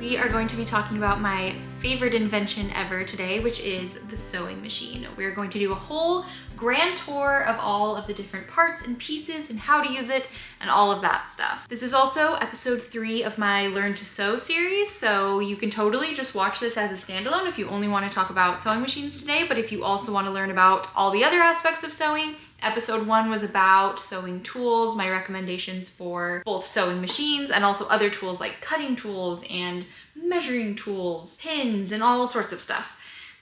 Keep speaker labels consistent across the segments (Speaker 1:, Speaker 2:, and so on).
Speaker 1: We are going to be talking about my favorite invention ever today, which is the sewing machine. We're going to do a whole grand tour of all of the different parts and pieces and how to use it and all of that stuff. This is also episode 3 of my Learn to Sew series, so you can totally just watch this as a standalone if you only want to talk about sewing machines today, but if you also want to learn about all the other aspects of sewing, episode 1 was about sewing tools, my recommendations for both sewing machines and also other tools like cutting tools and measuring tools, pins, and all sorts of stuff.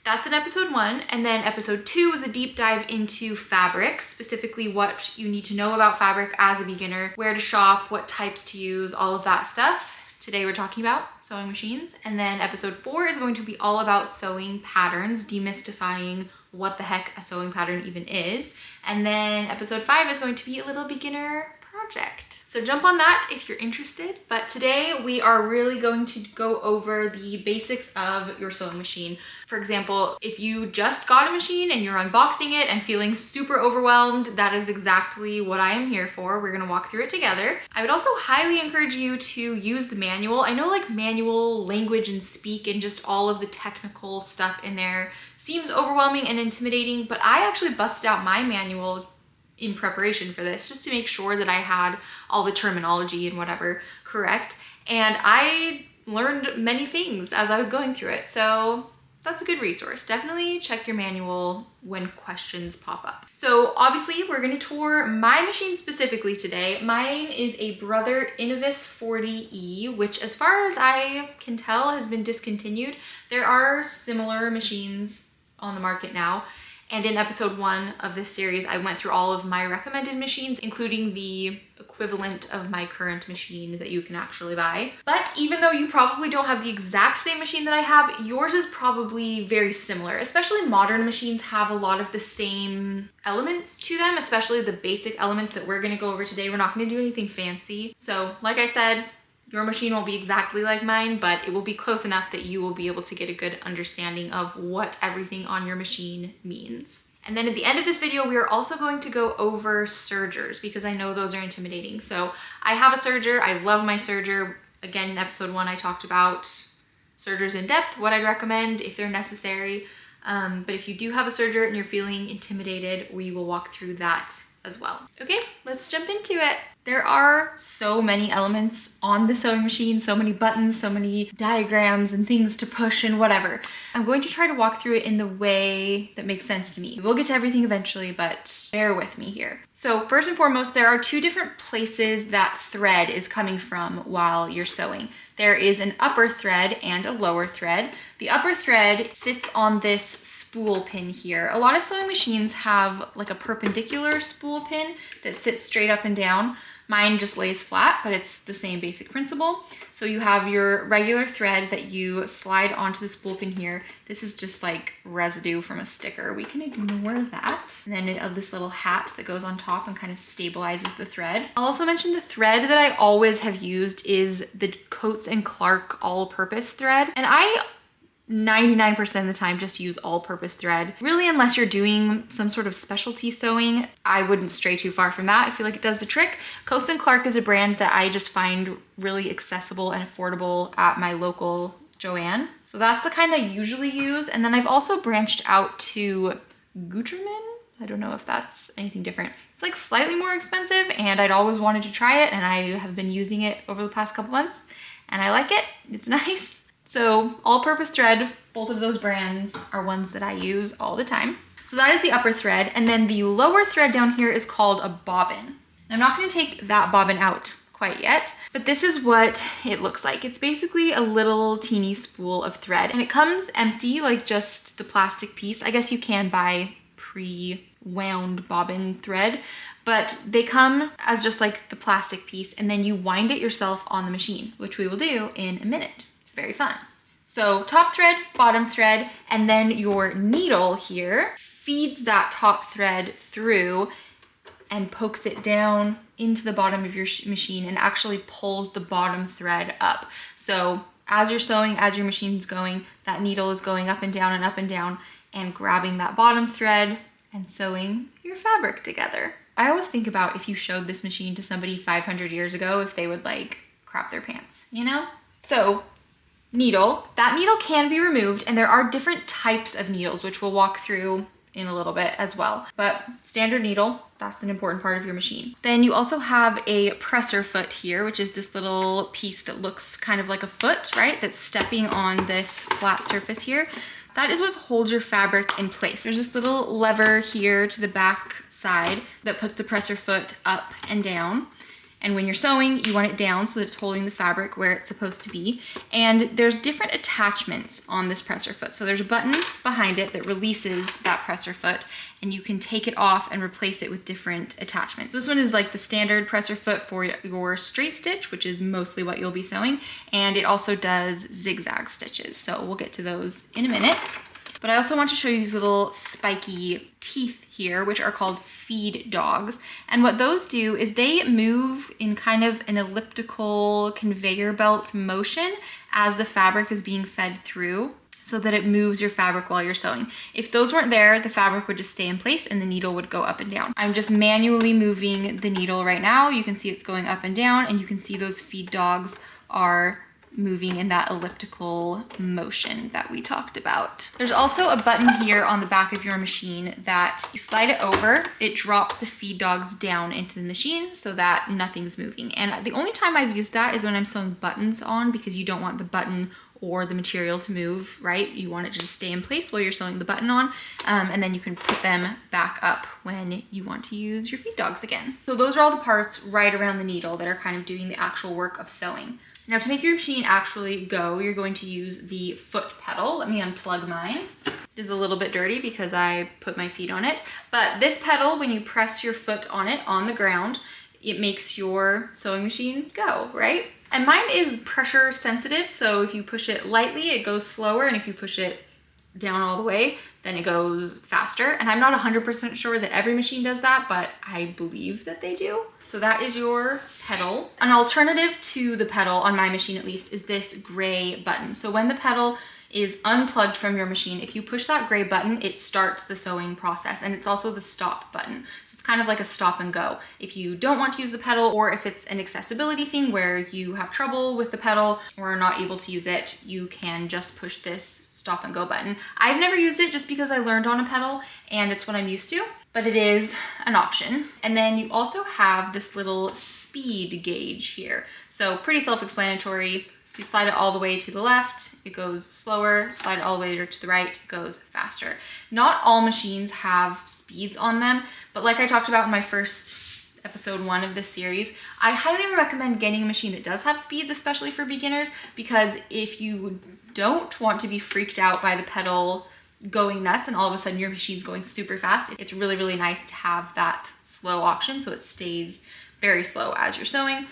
Speaker 1: That's in episode 1, and then episode 2 was a deep dive into fabric, specifically what you need to know about fabric as a beginner, where to shop, what types to use, all of that stuff. Today we're talking about sewing machines, and then episode 4 is going to be all about sewing patterns, demystifying what the heck a sewing pattern even is, and then episode 5 is going to be a little beginner project. So jump on that if you're interested, but today we are really going to go over the basics of your sewing machine. For example, if you just got a machine and you're unboxing it and feeling super overwhelmed, that is exactly what I am here for. We're gonna walk through it together. I would also highly encourage you to use the manual. I know like manual language and speak and just all of the technical stuff in there seems overwhelming and intimidating, but I actually busted out my manual in preparation for this just to make sure that I had all the terminology and whatever correct. And I learned many things as I was going through it. So that's a good resource. Definitely check your manual when questions pop up. So obviously we're gonna tour my machine specifically today. Mine is a Brother Innovis 40E, which as far as I can tell has been discontinued. There are similar machines on the market now. And in episode 1 of this series, I went through all of my recommended machines, including the equivalent of my current machine that you can actually buy. But even though you probably don't have the exact same machine that I have, yours is probably very similar. Especially modern machines have a lot of the same elements to them, especially the basic elements that we're gonna go over today. We're not gonna do anything fancy. So like I said, your machine won't be exactly like mine, but it will be close enough that you will be able to get a good understanding of what everything on your machine means. And then at the end of this video, we are also going to go over sergers because I know those are intimidating. So I have a serger, I love my serger. Again, in episode 1, I talked about sergers in depth, what I'd recommend if they're necessary. But if you do have a serger and you're feeling intimidated, we will walk through that as well. Okay, let's jump into it. There are so many elements on the sewing machine, so many buttons, so many diagrams and things to push and whatever. I'm going to try to walk through it in the way that makes sense to me. We'll get to everything eventually, but bear with me here. So first and foremost, there are 2 different places that thread is coming from while you're sewing. There is an upper thread and a lower thread. The upper thread sits on this spool pin here. A lot of sewing machines have like a perpendicular spool pin that sits straight up and down. Mine just lays flat, but it's the same basic principle. So you have your regular thread that you slide onto the spool pin here. This is just like residue from a sticker. We can ignore that. And then this little hat that goes on top and kind of stabilizes the thread. I'll also mention the thread that I always have used is the Coats & Clark all-purpose thread. And I 99% of the time just use all-purpose thread. Really, unless you're doing some sort of specialty sewing, I wouldn't stray too far from that. I feel like it does the trick. Coats & Clark is a brand that I just find really accessible and affordable at my local Joann. So that's the kind I usually use. And then I've also branched out to Gutermann. I don't know if that's anything different. It's like slightly more expensive and I'd always wanted to try it and I have been using it over the past couple months and I like it. It's nice. So all-purpose thread, both of those brands are ones that I use all the time. So that is the upper thread. And then the lower thread down here is called a bobbin. I'm not gonna take that bobbin out quite yet, but this is what it looks like. It's basically a little teeny spool of thread and it comes empty, like just the plastic piece. I guess you can buy pre-wound bobbin thread, but they come as just like the plastic piece and then you wind it yourself on the machine, which we will do in a minute. Very fun. So top thread, bottom thread, and then your needle here feeds that top thread through and pokes it down into the bottom of your machine and actually pulls the bottom thread up. So as you're sewing, as your machine's going, that needle is going up and down and grabbing that bottom thread and sewing your fabric together. I always think about if you showed this machine to somebody 500 years ago, if they would like crap their pants, you know? So needle. That needle can be removed, and there are different types of needles, which we'll walk through in a little bit as well. But standard needle, that's an important part of your machine. Then you also have a presser foot here, which is this little piece that looks kind of like a foot, right? That's stepping on this flat surface here. That is what holds your fabric in place. There's this little lever here to the back side that puts the presser foot up and down. And when you're sewing, you want it down so that it's holding the fabric where it's supposed to be. And there's different attachments on this presser foot. So there's a button behind it that releases that presser foot, and you can take it off and replace it with different attachments. This one is like the standard presser foot for your straight stitch, which is mostly what you'll be sewing. And it also does zigzag stitches. So we'll get to those in a minute. But I also want to show you these little spiky teeth here, which are called feed dogs. And what those do is they move in kind of an elliptical conveyor belt motion as the fabric is being fed through, so that it moves your fabric while you're sewing. If those weren't there, the fabric would just stay in place and the needle would go up and down. I'm just manually moving the needle right now. You can see it's going up and down, and you can see those feed dogs are moving in that elliptical motion that we talked about. There's also a button here on the back of your machine that you slide it over, it drops the feed dogs down into the machine so that nothing's moving. And the only time I've used that is when I'm sewing buttons on, because you don't want the button or the material to move, right? You want it to just stay in place while you're sewing the button on, and then you can put them back up when you want to use your feed dogs again. So those are all the parts right around the needle that are kind of doing the actual work of sewing. Now to make your machine actually go, you're going to use the foot pedal. Let me unplug mine. It is a little bit dirty because I put my feet on it. But this pedal, when you press your foot on it on the ground, it makes your sewing machine go, right? And mine is pressure sensitive, so if you push it lightly, it goes slower, and if you push it down all the way, then it goes faster. And I'm not 100% sure that every machine does that, but I believe that they do. So that is your pedal. An alternative to the pedal, on my machine at least, is this gray button. So when the pedal is unplugged from your machine, if you push that gray button, it starts the sewing process, and it's also the stop button. So it's kind of like a stop and go. If you don't want to use the pedal, or if it's an accessibility thing where you have trouble with the pedal or are not able to use it, you can just push this stop and go button. I've never used it just because I learned on a pedal and it's what I'm used to, but it is an option. And then you also have this little speed gauge here. So pretty self-explanatory. If you slide it all the way to the left, it goes slower. Slide it all the way to the right, it goes faster. Not all machines have speeds on them, but like I talked about in my first episode 1 of this series, I highly recommend getting a machine that does have speeds, especially for beginners, because if you don't want to be freaked out by the pedal going nuts and all of a sudden your machine's going super fast, it's really, really nice to have that slow option so it stays very slow as you're sewing.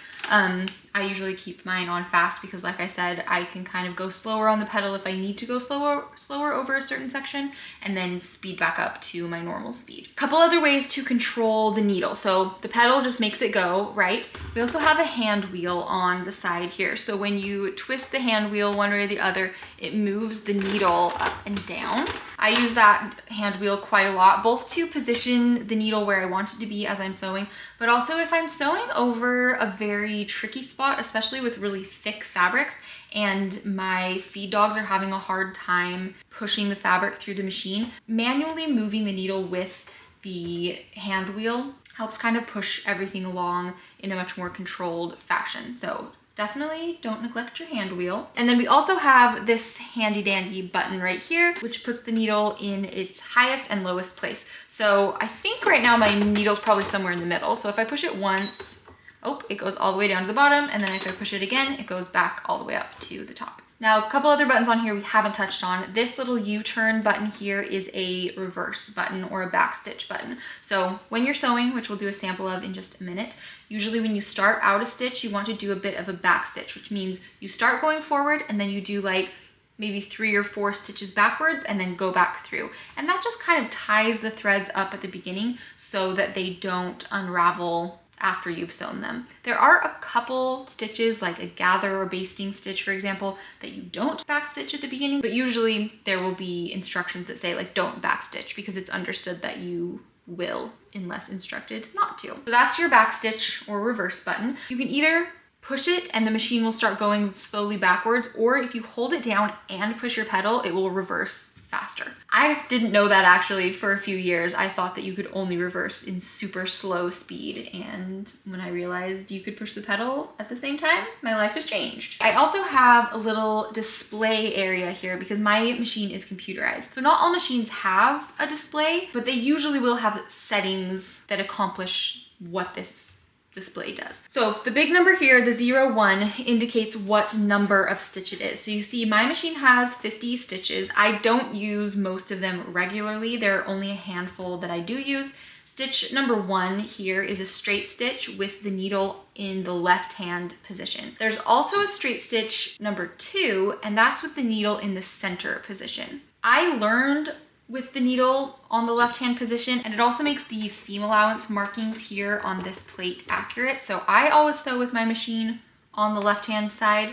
Speaker 1: I usually keep mine on fast because, like I said, I can kind of go slower on the pedal if I need to go slower over a certain section, and then speed back up to my normal speed. A couple other ways to control the needle. So the pedal just makes it go, right? We also have a hand wheel on the side here. So when you twist the hand wheel one way or the other, it moves the needle up and down. I use that hand wheel quite a lot, both to position the needle where I want it to be as I'm sewing, but also if I'm sewing over a very tricky spot, especially with really thick fabrics, and my feed dogs are having a hard time pushing the fabric through the machine, manually moving the needle with the hand wheel helps kind of push everything along in a much more controlled fashion. So definitely don't neglect your hand wheel. And then we also have this handy dandy button right here, which puts the needle in its highest and lowest place. So I think right now my needle's probably somewhere in the middle. So if I push it once, oh, it goes all the way down to the bottom, and then if I push it again, it goes back all the way up to the top. Now, a couple other buttons on here we haven't touched on. This little U-turn button here is a reverse button or a backstitch button. So when you're sewing, which we'll do a sample of in just a minute, usually when you start out a stitch, you want to do a bit of a backstitch, which means you start going forward and then you do like maybe 3 or 4 stitches backwards and then go back through. And that just kind of ties the threads up at the beginning so that they don't unravel after you've sewn them. There are a couple stitches, like a gather or basting stitch, for example, that you don't backstitch at the beginning, but usually there will be instructions that say like don't backstitch, because it's understood that you will unless instructed not to. So that's your backstitch or reverse button. You can either push it and the machine will start going slowly backwards, or if you hold it down and push your pedal, it will reverse faster. I didn't know that actually for a few years. I thought that you could only reverse in super slow speed, and when I realized you could push the pedal at the same time, my life has changed. I also have a little display area here because my machine is computerized. So not all machines have a display, but they usually will have settings that accomplish what this display does. So the big number here, the 01, indicates what number of stitch it is. So you see my machine has 50 stitches. I don't use most of them regularly. There are only a handful that I do use. Stitch number 1 here is a straight stitch with the needle in the left hand position. There's also a straight stitch number 2, and that's with the needle in the center position. I learned with the needle on the left hand position, and it also makes the seam allowance markings here on this plate accurate. So I always sew with my machine on the left hand side,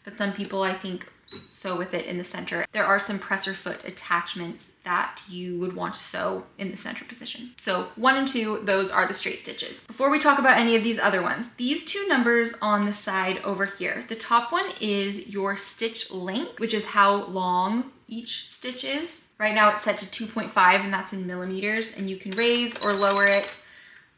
Speaker 1: but some people I think sew with it in the center. There are some presser foot attachments that you would want to sew in the center position. So 1 and 2, those are the straight stitches. Before we talk about any of these other ones, these 2 numbers on the side over here, the top one is your stitch length, which is how long each stitch is. Right now it's set to 2.5 and that's in millimeters, and you can raise or lower it.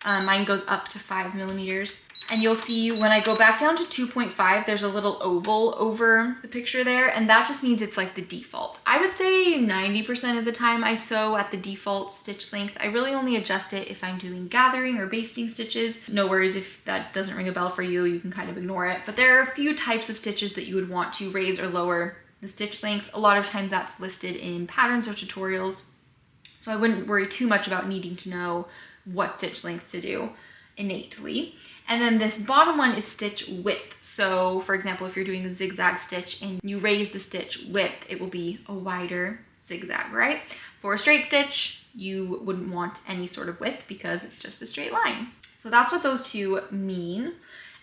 Speaker 1: Mine goes up to 5 millimeters. And you'll see when I go back down to 2.5, there's a little oval over the picture there, and that just means it's like the default. I would say 90% of the time I sew at the default stitch length. I really only adjust it if I'm doing gathering or basting stitches. No worries if that doesn't ring a bell for you, you can kind of ignore it. But there are a few types of stitches that you would want to raise or lower the stitch length. A lot of times that's listed in patterns or tutorials, so I wouldn't worry too much about needing to know what stitch length to do innately. And then this bottom one is stitch width. So for example, if you're doing a zigzag stitch and you raise the stitch width, it will be a wider zigzag, right? For a straight stitch, you wouldn't want any sort of width because it's just a straight line. So that's what those 2 mean.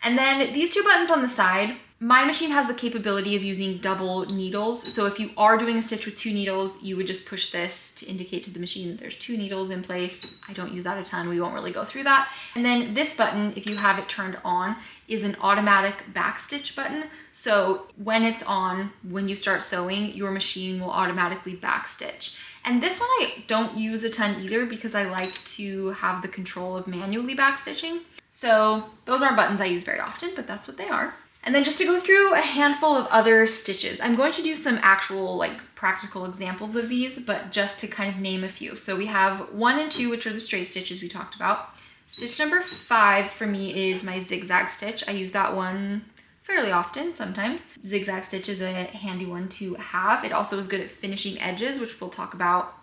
Speaker 1: And then these 2 buttons on the side, my machine has the capability of using double needles. So if you are doing a stitch with 2 needles, you would just push this to indicate to the machine that there's 2 needles in place. I don't use that a ton, we won't really go through that. And then this button, if you have it turned on, is an automatic backstitch button. So when it's on, when you start sewing, your machine will automatically backstitch. And this one I don't use a ton either because I like to have the control of manually backstitching. So those aren't buttons I use very often, but that's what they are. And then just to go through a handful of other stitches, I'm going to do some actual like practical examples of these, but just to kind of name a few. So we have 1 and 2, which are the straight stitches we talked about. Stitch number 5 for me is my zigzag stitch. I use that one fairly often sometimes. Zigzag stitch is a handy one to have. It also is good at finishing edges, which we'll talk about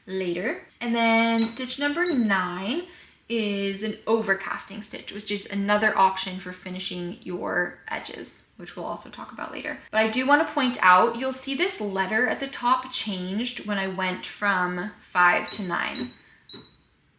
Speaker 1: later. And then stitch number 9 is an overcasting stitch, which is another option for finishing your edges, which we'll also talk about later. But I do want to point out, you'll see this letter at the top changed when I went from 5 to 9,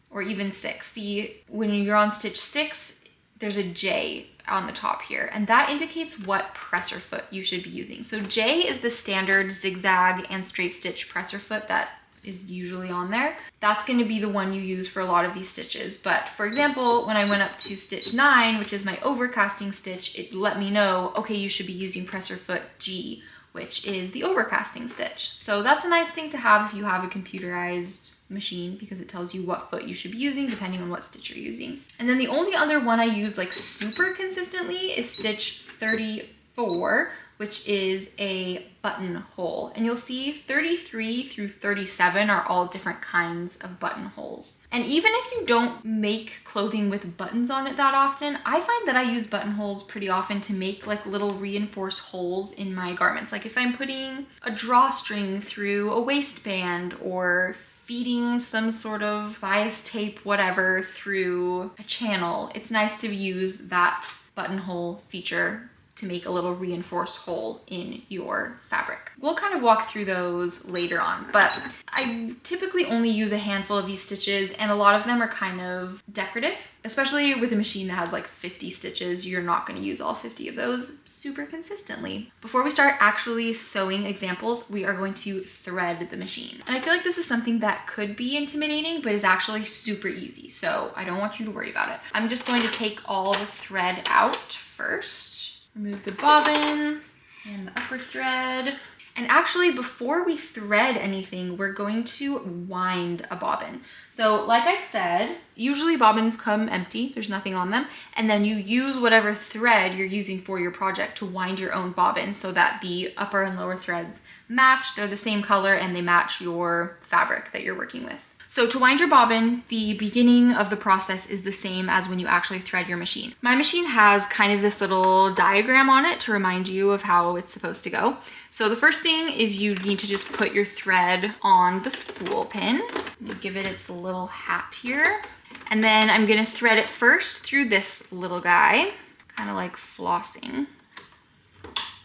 Speaker 1: or even 6. See, when you're on stitch 6, there's a J on the top here, and that indicates what presser foot you should be using. So J is the standard zigzag and straight stitch presser foot that is usually on there. That's going to be the one you use for a lot of these stitches. But for example, when I went up to stitch 9, which is my overcasting stitch, it let me know, okay, you should be using presser foot G, which is the overcasting stitch. So that's a nice thing to have if you have a computerized machine, because it tells you what foot you should be using depending on what stitch you're using. And then the only other one I use like super consistently is stitch 34, which is a buttonhole. And you'll see 33 through 37 are all different kinds of buttonholes. And even if you don't make clothing with buttons on it that often, I find that I use buttonholes pretty often to make like little reinforced holes in my garments. Like if I'm putting a drawstring through a waistband or feeding some sort of bias tape, whatever, through a channel, it's nice to use that buttonhole feature to make a little reinforced hole in your fabric. We'll kind of walk through those later on, but I typically only use a handful of these stitches, and a lot of them are kind of decorative, especially with a machine that has like 50 stitches. You're not going to use all 50 of those super consistently. Before we start actually sewing examples, we are going to thread the machine. And I feel like this is something that could be intimidating, but is actually super easy. So I don't want you to worry about it. I'm just going to take all the thread out first. Remove the bobbin and the upper thread. And actually, before we thread anything, we're going to wind a bobbin. So like I said, usually bobbins come empty, there's nothing on them. And then you use whatever thread you're using for your project to wind your own bobbin so that the upper and lower threads match, they're the same color, and they match your fabric that you're working with. So to wind your bobbin, the beginning of the process is the same as when you actually thread your machine. My machine has kind of this little diagram on it to remind you of how it's supposed to go. So the first thing is you need to just put your thread on the spool pin. You give it its little hat here. And then I'm gonna thread it first through this little guy, kind of like flossing.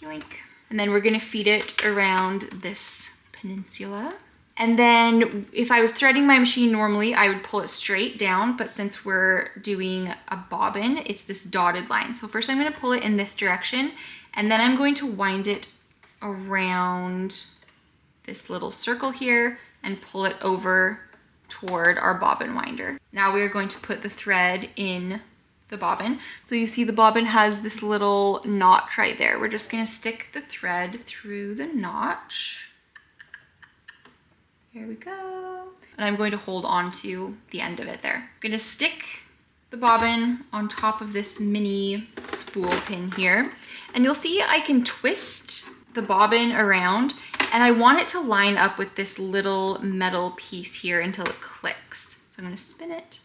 Speaker 1: Yoink. And then we're gonna feed it around this peninsula. And then if I was threading my machine normally, I would pull it straight down, but since we're doing a bobbin, it's this dotted line. So first I'm gonna pull it in this direction, and then I'm going to wind it around this little circle here and pull it over toward our bobbin winder. Now we are going to put the thread in the bobbin. So you see the bobbin has this little notch right there. We're just gonna stick the thread through the notch. Here we go. And I'm going to hold on to the end of it there. I'm gonna stick the bobbin on top of this mini spool pin here. And you'll see I can twist the bobbin around, and I want it to line up with this little metal piece here until it clicks. So I'm gonna spin it.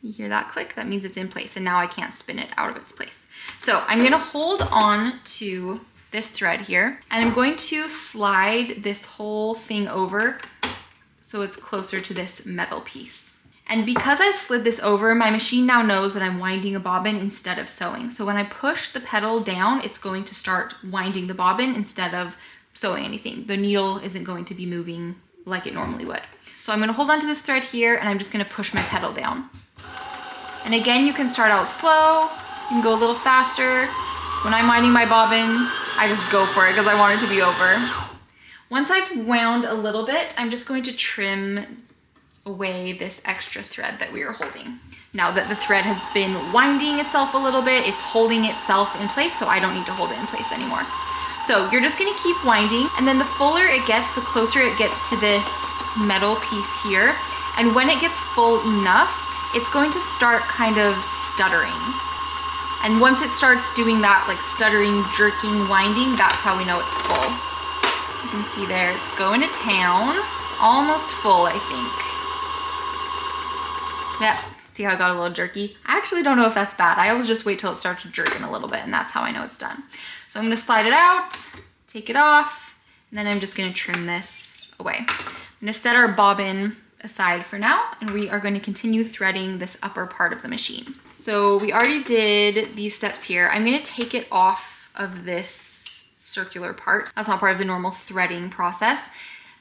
Speaker 1: You hear that click? That means it's in place, and now I can't spin it out of its place. So I'm gonna hold on to this thread here, and I'm going to slide this whole thing over so it's closer to this metal piece. And because I slid this over, my machine now knows that I'm winding a bobbin instead of sewing. So when I push the pedal down, it's going to start winding the bobbin instead of sewing anything. The needle isn't going to be moving like it normally would. So I'm gonna hold on to this thread here, and I'm just gonna push my pedal down. And again, you can start out slow, you can go a little faster. When I'm winding my bobbin, I just go for it because I want it to be over. Once I've wound a little bit, I'm just going to trim away this extra thread that we are holding. Now that the thread has been winding itself a little bit, it's holding itself in place, so I don't need to hold it in place anymore. So you're just gonna keep winding, and then the fuller it gets, the closer it gets to this metal piece here. And when it gets full enough, it's going to start kind of stuttering. And once it starts doing that like stuttering, jerking, winding, that's how we know it's full. You can see there, it's going to town. It's almost full, I think. Yeah, see how I got a little jerky? I actually don't know if that's bad. I always just wait till it starts jerking a little bit, and that's how I know it's done. So I'm gonna slide it out, take it off, and then I'm just gonna trim this away. I'm gonna set our bobbin aside for now, and we are going to continue threading this upper part of the machine. So we already did these steps here. I'm gonna take it off of this circular part. That's not part of the normal threading process.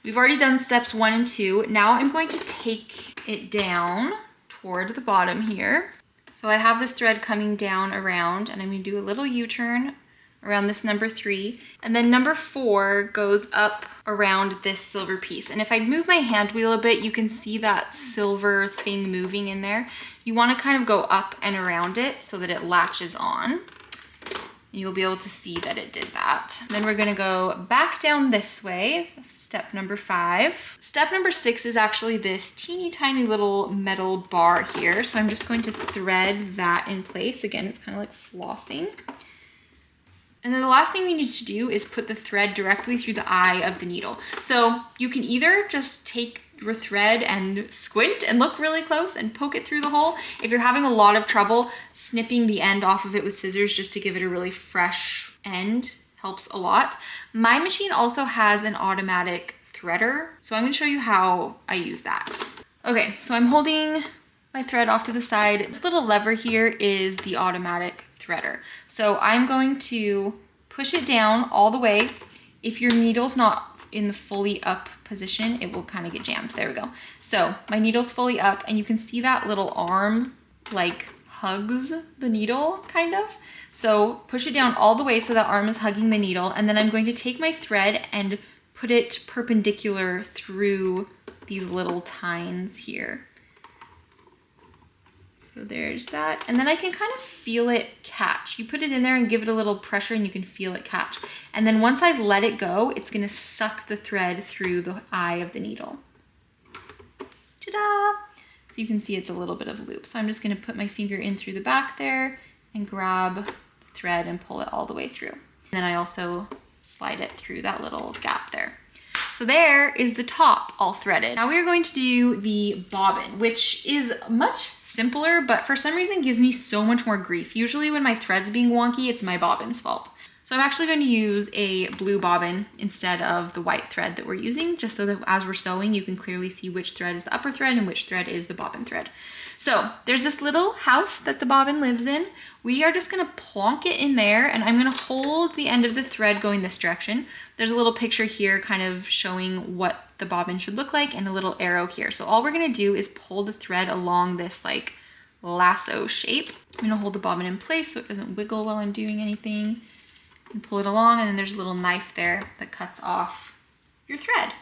Speaker 1: We've already done steps 1 and 2. Now I'm going to take it down toward the bottom here. So I have this thread coming down around, and I'm gonna do a little U-turn around this number 3. And then number 4 goes up around this silver piece. And if I move my hand wheel a bit, you can see that silver thing moving in there. You want to kind of go up and around it so that it latches on. And you'll be able to see that it did that. Then we're gonna go back down this way, step number 5. Step number 6 is actually this teeny tiny little metal bar here. So I'm just going to thread that in place. Again, it's kind of like flossing. And then the last thing we need to do is put the thread directly through the eye of the needle. So you can either just take your thread and squint and look really close and poke it through the hole. If you're having a lot of trouble, snipping the end off of it with scissors just to give it a really fresh end helps a lot. My machine also has an automatic threader, so I'm gonna show you how I use that. Okay, so I'm holding my thread off to the side. This little lever here is the automatic threader. So I'm going to push it down all the way. If your needle's not in the fully up position, it will kind of get jammed. There we go. So my needle's fully up and you can see that little arm like hugs the needle kind of. So push it down all the way so that arm is hugging the needle, and then I'm going to take my thread and put it perpendicular through these little tines here. So there's that. And then I can kind of feel it catch. You put it in there and give it a little pressure and you can feel it catch. And then once I let it go, it's gonna suck the thread through the eye of the needle. Ta-da! So you can see it's a little bit of a loop. So I'm just gonna put my finger in through the back there and grab the thread and pull it all the way through. And then I also slide it through that little gap there. So there is the top all threaded. Now we are going to do the bobbin, which is much simpler, but for some reason gives me so much more grief. Usually when my thread's being wonky, it's my bobbin's fault. So I'm actually going to use a blue bobbin instead of the white thread that we're using, just so that as we're sewing, you can clearly see which thread is the upper thread and which thread is the bobbin thread. So there's this little house that the bobbin lives in. We are just gonna plonk it in there, and I'm gonna hold the end of the thread going this direction. There's a little picture here kind of showing what the bobbin should look like and a little arrow here. So all we're gonna do is pull the thread along this like lasso shape. I'm gonna hold the bobbin in place so it doesn't wiggle while I'm doing anything, and pull it along, and then there's a little knife there that cuts off your thread.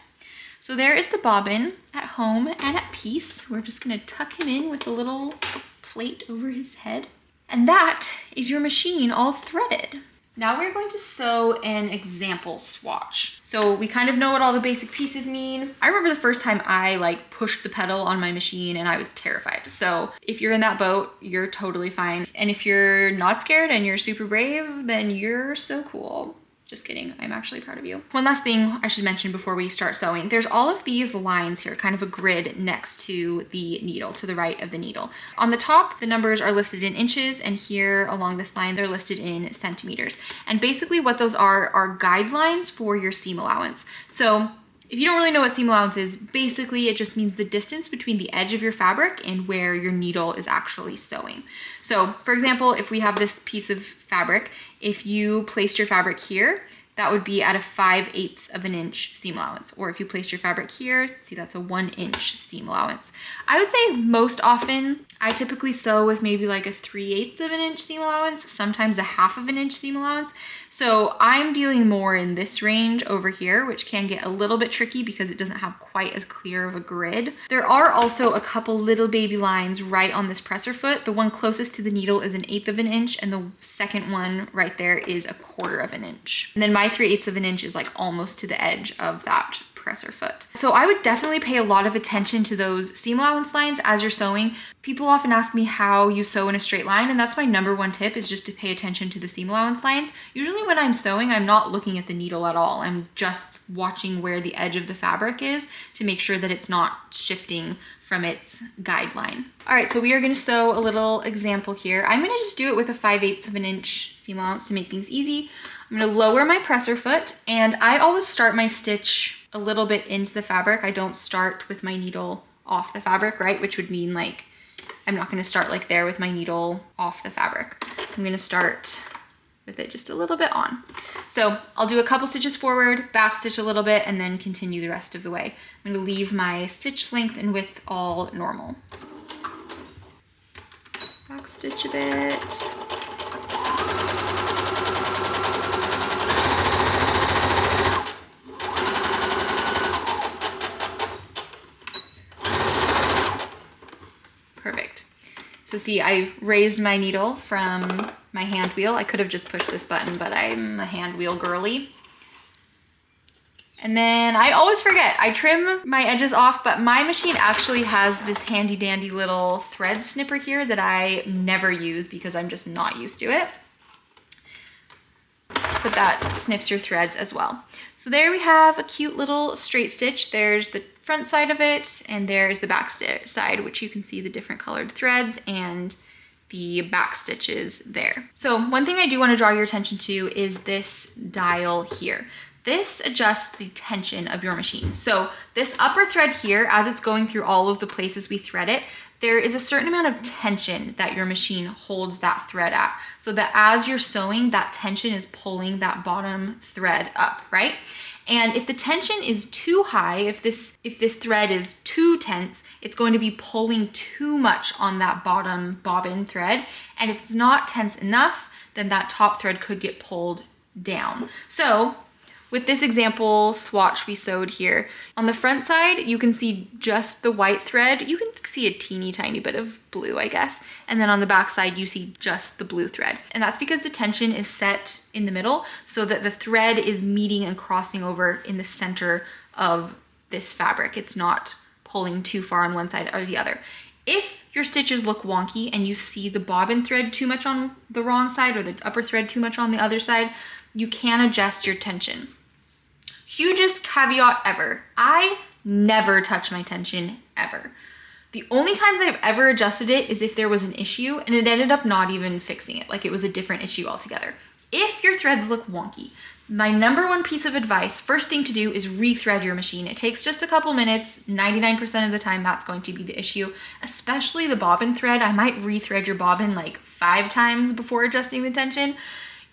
Speaker 1: So there is the bobbin at home and at peace. We're just gonna tuck him in with a little plate over his head. And that is your machine all threaded. Now we're going to sew an example swatch. So we kind of know what all the basic pieces mean. I remember the first time I like pushed the pedal on my machine and I was terrified. So if you're in that boat, you're totally fine. And if you're not scared and you're super brave, then you're so cool. Just kidding, I'm actually proud of you. One last thing I should mention before we start sewing, there's all of these lines here, kind of a grid next to the needle, to the right of the needle. On the top, the numbers are listed in inches, and here along this line, they're listed in centimeters. And basically what those are guidelines for your seam allowance. So if you don't really know what seam allowance is, basically it just means the distance between the edge of your fabric and where your needle is actually sewing. So for example, if we have this piece of fabric, if you placed your fabric here, that would be at a 5/8 of an inch seam allowance. Or if you placed your fabric here, see that's a 1 inch seam allowance. I would say most often, I typically sew with maybe like a 3/8 of an inch seam allowance, sometimes a 1/2 of an inch seam allowance. So I'm dealing more in this range over here, which can get a little bit tricky because it doesn't have quite as clear of a grid. There are also a couple little baby lines right on this presser foot. The one closest to the needle is 1/8 of an inch, and the second one right there is 1/4 of an inch. And then my 3/8 of an inch is like almost to the edge of that presser foot. So I would definitely pay a lot of attention to those seam allowance lines as you're sewing. People often ask me how you sew in a straight line, and that's my #1 tip, is just to pay attention to the seam allowance lines. Usually when I'm sewing, I'm not looking at the needle at all. I'm just watching where the edge of the fabric is to make sure that it's not shifting from its guideline. All right, so we are gonna sew a little example here. I'm gonna just do it with a 5/8 of an inch seam allowance to make things easy. I'm gonna lower my presser foot, and I always start my stitch a little bit into the fabric. I don't start with my needle off the fabric, right? Which would mean like, I'm not gonna start like there with my needle off the fabric. I'm gonna start with it just a little bit on. So I'll do a couple stitches forward, back stitch a little bit, and then continue the rest of the way. I'm gonna leave my stitch length and width all normal. Back stitch a bit. Perfect. So see, I raised my needle from my hand wheel. I could have just pushed this button, but I'm a hand wheel girly. And then I always forget, I trim my edges off, but my machine actually has this handy dandy little thread snipper here that I never use because I'm just not used to it. But that snips your threads as well. So there we have a cute little straight stitch. There's the front side of it, and there's the back side, which you can see the different colored threads and the back stitches there. So one thing I do want to draw your attention to is this dial here. This adjusts the tension of your machine. So this upper thread here, as it's going through all of the places we thread it, there is a certain amount of tension that your machine holds that thread at. So that as you're sewing, that tension is pulling that bottom thread up, right? And if the tension is too high, if this thread is too tense, it's going to be pulling too much on that bottom bobbin thread. And if it's not tense enough, then that top thread could get pulled down. So with this example swatch we sewed here, on the front side, you can see just the white thread. You can see a teeny tiny bit of blue, I guess. And then on the back side, you see just the blue thread. And that's because the tension is set in the middle so that the thread is meeting and crossing over in the center of this fabric. It's not pulling too far on one side or the other. If your stitches look wonky and you see the bobbin thread too much on the wrong side or the upper thread too much on the other side, you can adjust your tension. Hugest caveat ever. I never touch my tension ever. The only times I've ever adjusted it is if there was an issue and it ended up not even fixing it, like it was a different issue altogether. If your threads look wonky, my number one piece of advice, first thing to do is rethread your machine. It takes just a couple minutes. 99% of the time that's going to be the issue, especially the bobbin thread. I might rethread your bobbin like 5 times before adjusting the tension.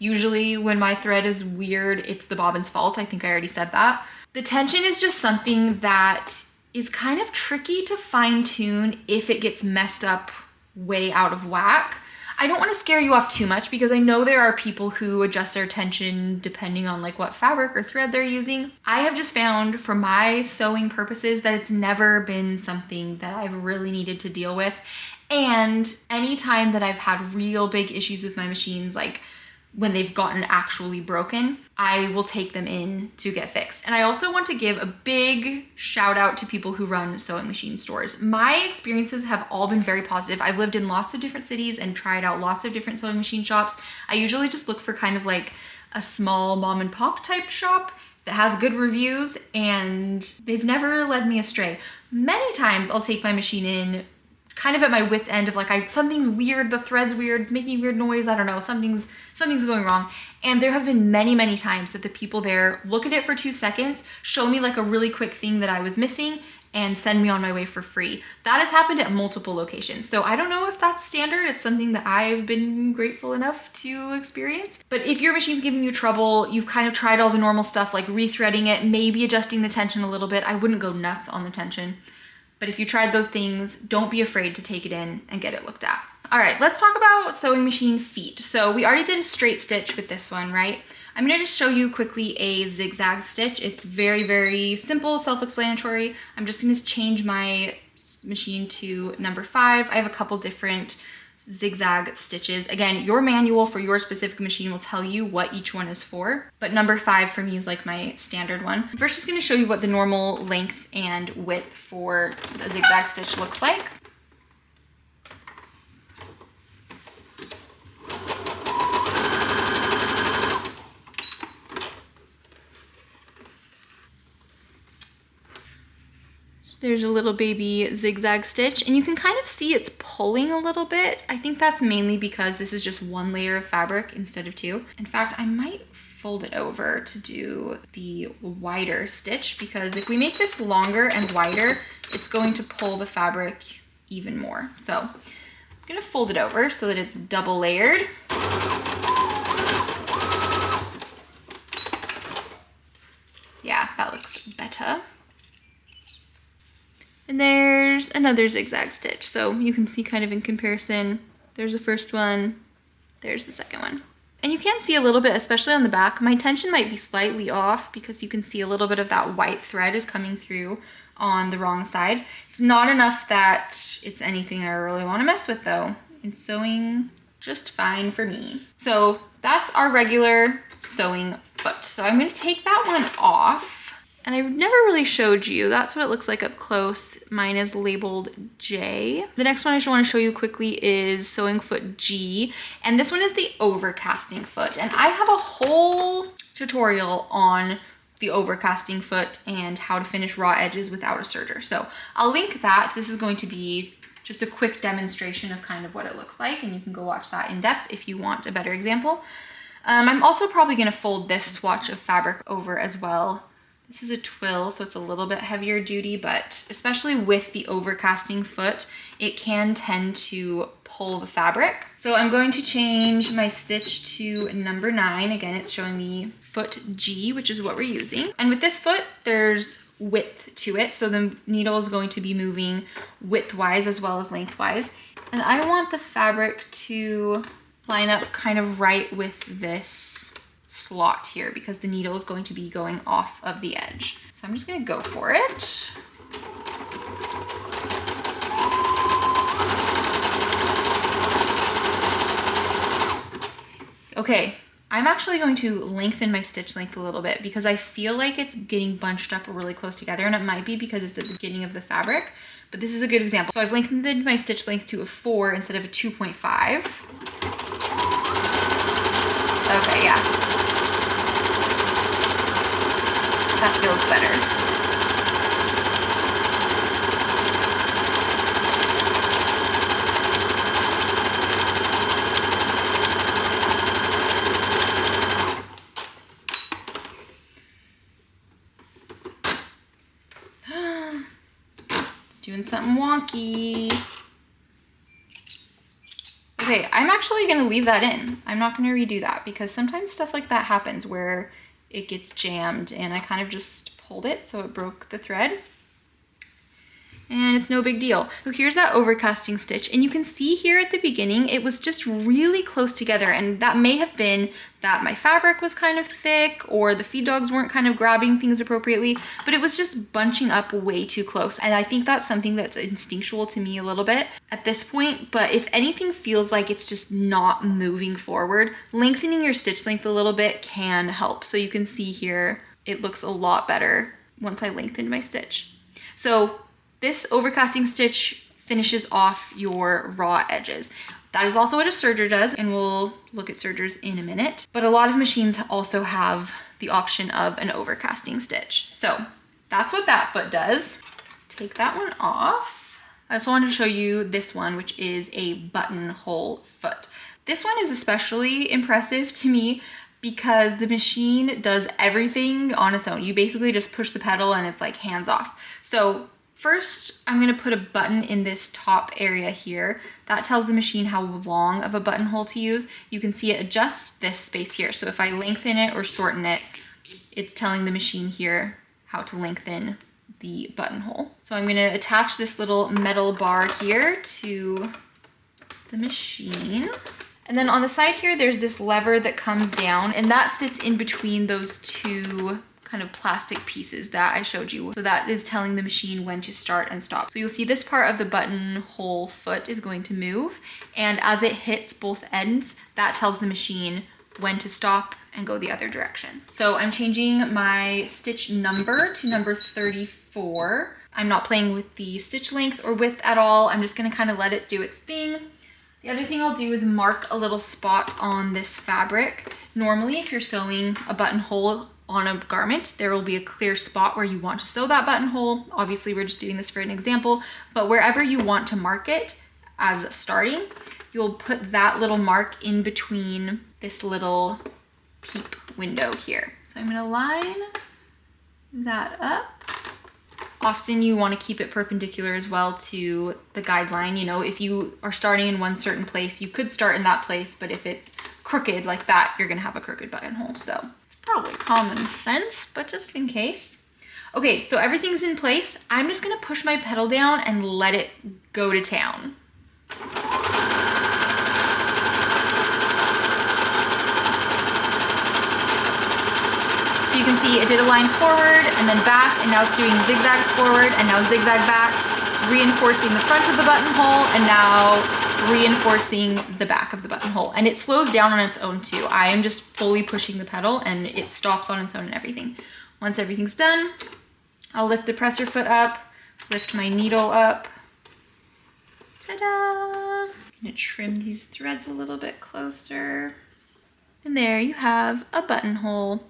Speaker 1: Usually when my thread is weird, it's the bobbin's fault. I think I already said that. The tension is just something that is kind of tricky to fine tune if it gets messed up way out of whack. I don't want to scare you off too much because I know there are people who adjust their tension depending on like what fabric or thread they're using. I have just found for my sewing purposes that it's never been something that I've really needed to deal with. And anytime that I've had real big issues with my machines, like when they've gotten actually broken, I will take them in to get fixed. And I also want to give a big shout out to people who run sewing machine stores. My experiences have all been very positive. I've lived in lots of different cities and tried out lots of different sewing machine shops. I usually just look for kind of like a small mom and pop type shop that has good reviews, and they've never led me astray. Many times I'll take my machine in kind of at my wit's end of like, something's weird, the thread's weird, it's making weird noise, I don't know, something's going wrong. And there have been many, many times that the people there look at it for 2 seconds, show me like a really quick thing that I was missing, and send me on my way for free. That has happened at multiple locations. So I don't know if that's standard. It's something that I've been grateful enough to experience. But if your machine's giving you trouble, you've kind of tried all the normal stuff like rethreading it, maybe adjusting the tension a little bit. I wouldn't go nuts on the tension. But if you tried those things, don't be afraid to take it in and get it looked at. All right, let's talk about sewing machine feet. So we already did a straight stitch with this one, right? I'm gonna just show you quickly a zigzag stitch. It's very, very simple, self-explanatory. I'm just gonna change my machine to number 5. I have a couple different zigzag stitches. Again, your manual for your specific machine will tell you what each one is for, but number 5 for me is like my standard one. I'm first just gonna show you what the normal length and width for the zigzag stitch looks like. There's a little baby zigzag stitch, and you can kind of see it's pulling a little bit. I think that's mainly because this is just 1 layer of fabric instead of 2. In fact, I might fold it over to do the wider stitch, because if we make this longer and wider, it's going to pull the fabric even more. So I'm gonna fold it over so that it's double layered. Yeah, that looks better. And there's another zigzag stitch. So you can see kind of in comparison, there's the first one, there's the second one. And you can see a little bit, especially on the back. My tension might be slightly off because you can see a little bit of that white thread is coming through on the wrong side. It's not enough that it's anything I really want to mess with though. It's sewing just fine for me. So that's our regular sewing foot. So I'm going to take that one off. And I never really showed you. That's what it looks like up close. Mine is labeled J. The next one I just want to show you quickly is sewing foot G. And this one is the overcasting foot. And I have a whole tutorial on the overcasting foot and how to finish raw edges without a serger. So I'll link that. This is going to be just a quick demonstration of kind of what it looks like. And you can go watch that in depth if you want a better example. I'm also probably gonna fold this swatch of fabric over as well. This is a twill, so it's a little bit heavier duty, but especially with the overcasting foot, it can tend to pull the fabric. So I'm going to change my stitch to number 9. Again, it's showing me foot G, which is what we're using. And with this foot, there's width to it. So the needle is going to be moving widthwise as well as lengthwise. And I want the fabric to line up kind of right with this slot here because the needle is going to be going off of the edge. So I'm just gonna go for it. Okay, I'm actually going to lengthen my stitch length a little bit because I feel like it's getting bunched up really close together, and it might be because it's at the beginning of the fabric, but this is a good example. So I've lengthened my stitch length to a 4 instead of a 2.5. Okay, yeah. That feels better. Doing something wonky. Okay, I'm actually gonna leave that in. I'm not gonna redo that because sometimes stuff like that happens where it gets jammed and I kind of just pulled it so it broke the thread. And it's no big deal. So here's that overcasting stitch, and you can see here at the beginning it was just really close together, and that may have been that my fabric was kind of thick or the feed dogs weren't kind of grabbing things appropriately, but it was just bunching up way too close. And I think that's something that's instinctual to me a little bit at this point, but if anything feels like it's just not moving forward, lengthening your stitch length a little bit can help. So you can see here, it looks a lot better once I lengthened my stitch. So this overcasting stitch finishes off your raw edges. That is also what a serger does, and we'll look at sergers in a minute. But a lot of machines also have the option of an overcasting stitch. So that's what that foot does. Let's take that one off. I also wanted to show you this one, which is a buttonhole foot. This one is especially impressive to me because the machine does everything on its own. You basically just push the pedal and it's like hands off. So first, I'm gonna put a button in this top area here. That tells the machine how long of a buttonhole to use. You can see it adjusts this space here. So if I lengthen it or shorten it, it's telling the machine here how to lengthen the buttonhole. So I'm gonna attach this little metal bar here to the machine. And then on the side here, there's this lever that comes down, and that sits in between those two kind of plastic pieces that I showed you. So that is telling the machine when to start and stop. So you'll see this part of the buttonhole foot is going to move, and as it hits both ends, that tells the machine when to stop and go the other direction. So I'm changing my stitch number to number 34. I'm not playing with the stitch length or width at all. I'm just gonna kind of let it do its thing. The other thing I'll do is mark a little spot on this fabric. Normally, if you're sewing a buttonhole on a garment, there will be a clear spot where you want to sew that buttonhole. Obviously, we're just doing this for an example, but wherever you want to mark it as starting, you'll put that little mark in between this little peep window here. So I'm gonna line that up. Often you want to keep it perpendicular as well to the guideline. You know, if you are starting in one certain place, you could start in that place, but if it's crooked like that, you're gonna have a crooked buttonhole. So it's probably common sense, but just in case. Okay, so everything's in place. I'm just gonna push my pedal down and let it go to town. So you can see it did a line forward and then back, and now it's doing zigzags forward and now zigzag back, reinforcing the front of the buttonhole and now reinforcing the back of the buttonhole. And it slows down on its own too. I am just fully pushing the pedal and it stops on its own and everything. Once everything's done, I'll lift the presser foot up, lift my needle up. Ta-da! I'm gonna trim these threads a little bit closer. And there you have a buttonhole,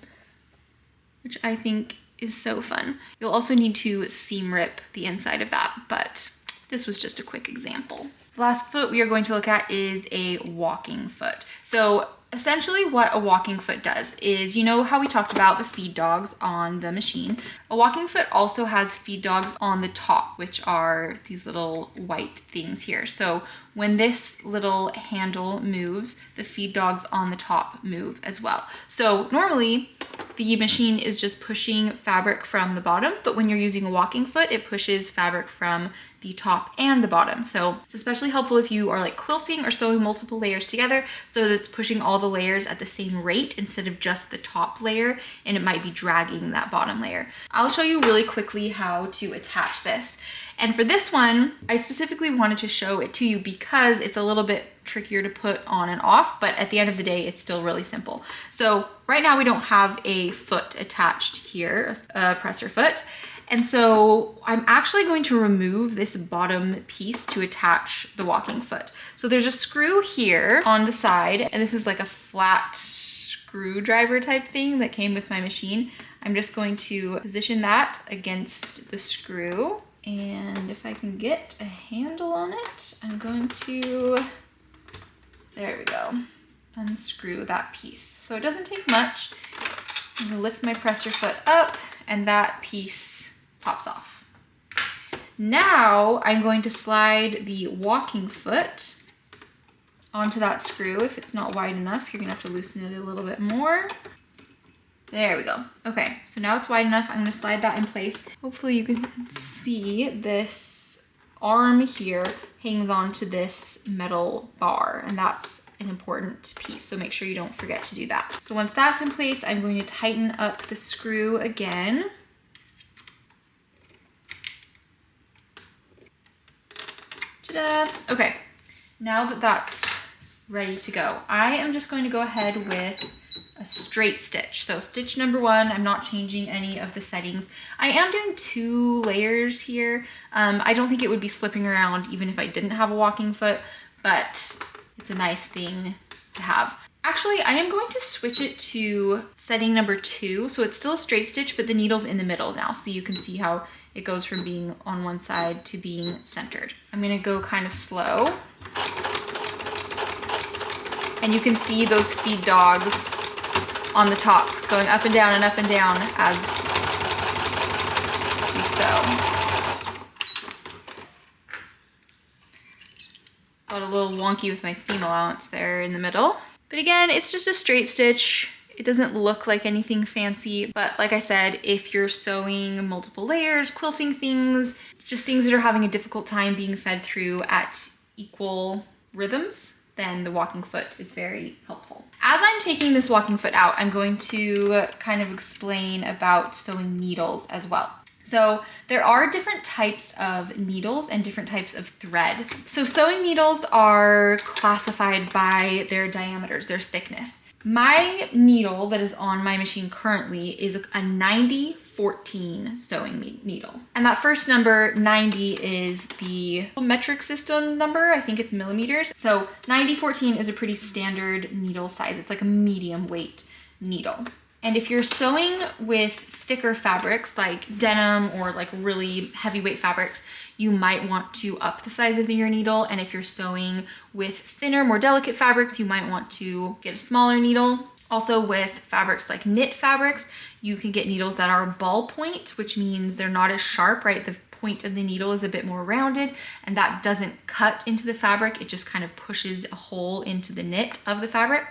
Speaker 1: which I think is so fun. You'll also need to seam rip the inside of that, but this was just a quick example. The last foot we are going to look at is a walking foot. So essentially what a walking foot does is, you know how we talked about the feed dogs on the machine? A walking foot also has feed dogs on the top, which are these little white things here. So when this little handle moves, the feed dogs on the top move as well. So normally the machine is just pushing fabric from the bottom, but when you're using a walking foot, it pushes fabric from the top and the bottom. So it's especially helpful if you are like quilting or sewing multiple layers together, so that it's pushing all the layers at the same rate instead of just the top layer, and it might be dragging that bottom layer. I'll show you really quickly how to attach this. And for this one, I specifically wanted to show it to you because it's a little bit trickier to put on and off, but at the end of the day, it's still really simple. So right now we don't have a foot attached here, a presser foot. And so I'm actually going to remove this bottom piece to attach the walking foot. So there's a screw here on the side, and this is like a flat screwdriver type thing that came with my machine. I'm just going to position that against the screw. And if I can get a handle on it, I'm going to, there we go, unscrew that piece. So it doesn't take much. I'm gonna lift my presser foot up and that piece pops off. Now I'm going to slide the walking foot onto that screw. If it's not wide enough, you're gonna have to loosen it a little bit more. There we go. Okay, so now it's wide enough. I'm gonna slide that in place. Hopefully you can see this arm here hangs onto this metal bar, and that's an important piece, so make sure you don't forget to do that. So once that's in place, I'm going to tighten up the screw again. Ta-da! Okay, now that that's ready to go, I am just going to go ahead with a straight stitch. So stitch number 1, I'm not changing any of the settings. I am doing 2 layers here. I don't think it would be slipping around even if I didn't have a walking foot, but it's a nice thing to have. Actually, I am going to switch it to setting number 2. So it's still a straight stitch, but the needle's in the middle now. So you can see how it goes from being on one side to being centered. I'm gonna go kind of slow. And you can see those feed dogs on the top going up and down as we sew. Got a little wonky with my seam allowance there in the middle. But again, it's just a straight stitch. It doesn't look like anything fancy, but like I said, if you're sewing multiple layers, quilting things, just things that are having a difficult time being fed through at equal rhythms, then the walking foot is very helpful. As I'm taking this walking foot out, I'm going to kind of explain about sewing needles as well. So there are different types of needles and different types of thread. So sewing needles are classified by their diameters, their thickness. My needle that is on my machine currently is a 90-14 sewing needle. And that first number, 90, is the metric system number. I think it's millimeters. So 90-14 is a pretty standard needle size. It's like a medium weight needle. And if you're sewing with thicker fabrics like denim or like really heavyweight fabrics, you might want to up the size of your needle. And if you're sewing with thinner, more delicate fabrics, you might want to get a smaller needle. Also with fabrics like knit fabrics, you can get needles that are ballpoint, which means they're not as sharp, right? The point of the needle is a bit more rounded, and that doesn't cut into the fabric. It just kind of pushes a hole into the knit of the fabric.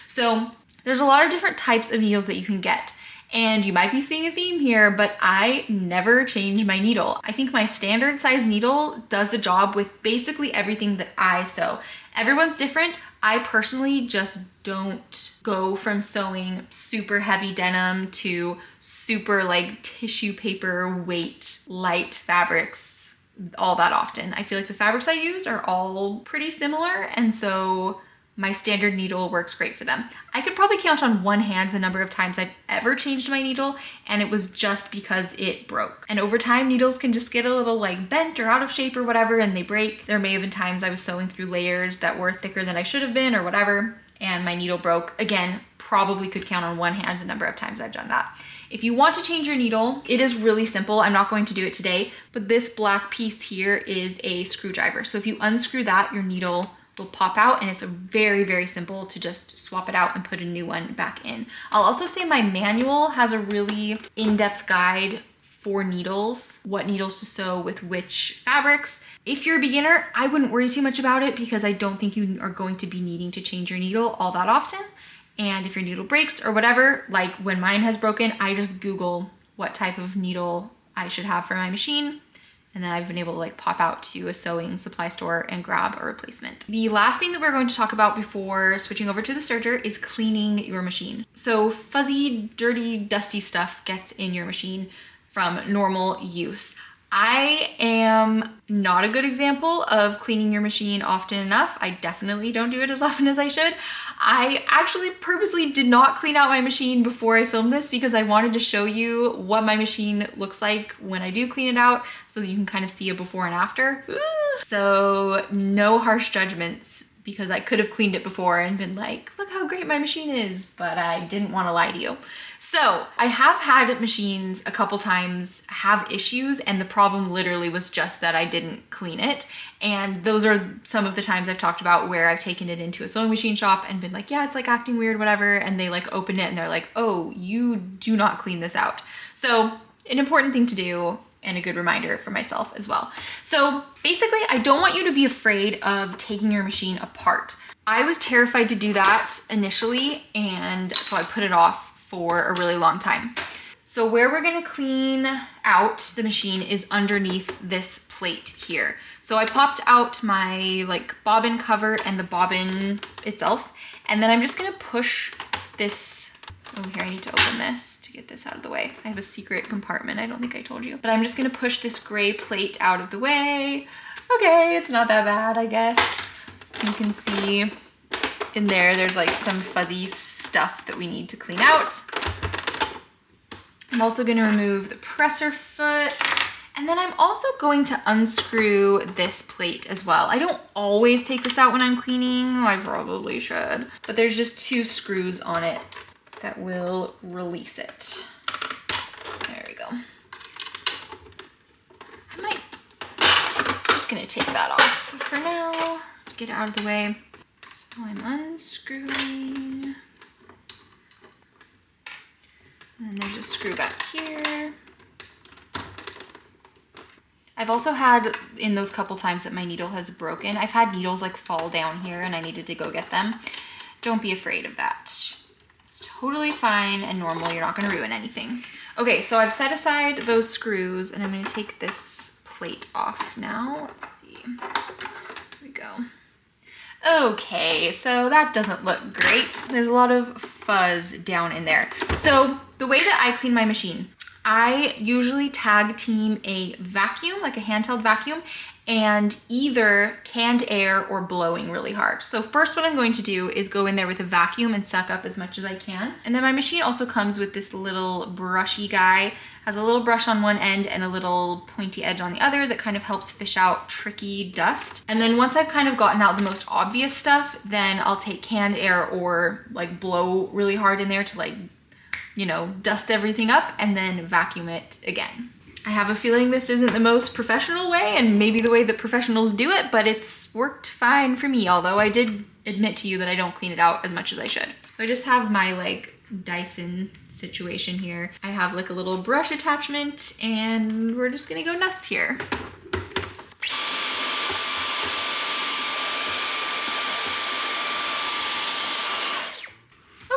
Speaker 1: So there's a lot of different types of needles that you can get. And you might be seeing a theme here, but I never change my needle. I think my standard size needle does the job with basically everything that I sew. Everyone's different. I personally just don't go from sewing super heavy denim to super like tissue paper weight light fabrics all that often. I feel like the fabrics I use are all pretty similar, and so my standard needle works great for them. I could probably count on one hand the number of times I've ever changed my needle, and it was just because it broke. And over time, needles can just get a little like bent or out of shape or whatever, and they break. There may have been times I was sewing through layers that were thicker than I should have been or whatever, and my needle broke. Again, probably could count on one hand the number of times I've done that. If you want to change your needle, it is really simple. I'm not going to do it today, but this black piece here is a screwdriver. So if you unscrew that, your needle will pop out, and it's very, very simple to just swap it out and put a new one back in. I'll also say my manual has a really in-depth guide for needles, what needles to sew with which fabrics. If you're a beginner, I wouldn't worry too much about it because I don't think you are going to be needing to change your needle all that often. And if your needle breaks or whatever, like when mine has broken, I just Google what type of needle I should have for my machine. And then I've been able to like pop out to a sewing supply store and grab a replacement. The last thing that we're going to talk about before switching over to the serger is cleaning your machine. So fuzzy, dirty, dusty stuff gets in your machine from normal use. I am not a good example of cleaning your machine often enough. I definitely don't do it as often as I should. I actually purposely did not clean out my machine before I filmed this because I wanted to show you what my machine looks like when I do clean it out so that you can kind of see a before and after. So no harsh judgments because I could have cleaned it before and been like, look how great my machine is, but I didn't want to lie to you. So I have had machines a couple times have issues, and the problem literally was just that I didn't clean it. And those are some of the times I've talked about where I've taken it into a sewing machine shop and been like, yeah, it's like acting weird, whatever. And they like open it and they're like, oh, you do not clean this out. So an important thing to do and a good reminder for myself as well. So basically, I don't want you to be afraid of taking your machine apart. I was terrified to do that initially, and so I put it off for a really long time. So where we're gonna clean out the machine is underneath this plate here. So I popped out my like bobbin cover and the bobbin itself, and then I'm just gonna push this, oh here, I need to open this to get this out of the way. I have a secret compartment, I don't think I told you. But I'm just gonna push this gray plate out of the way. Okay, it's not that bad, I guess. You can see in there, there's like some fuzzy stuff that we need to clean out. I'm also gonna remove the presser foot, and then I'm also going to unscrew this plate as well. I don't always take this out when I'm cleaning, I probably should, but there's just 2 screws on it that will release it. There we go. Just gonna take that off for now, get it out of the way. So I'm unscrewing. And there's a screw back here. I've also had, in those couple times that my needle has broken, I've had needles like fall down here and I needed to go get them. Don't be afraid of that. It's totally fine and normal. You're not gonna ruin anything. Okay, so I've set aside those screws and I'm gonna take this plate off now. Let's see, here we go. Okay, so that doesn't look great. There's a lot of fuzz down in there. So the way that I clean my machine, I usually tag team a vacuum, like a handheld vacuum, and either canned air or blowing really hard. So first what I'm going to do is go in there with a vacuum and suck up as much as I can. And then my machine also comes with this little brushy guy, has a little brush on one end and a little pointy edge on the other that kind of helps fish out tricky dust. And then once I've kind of gotten out the most obvious stuff, then I'll take canned air or like blow really hard in there to like, you know, dust everything up and then vacuum it again. I have a feeling this isn't the most professional way and maybe the way that professionals do it, but it's worked fine for me, although I did admit to you that I don't clean it out as much as I should. So I just have my like Dyson situation here. I have like a little brush attachment and we're just gonna go nuts here.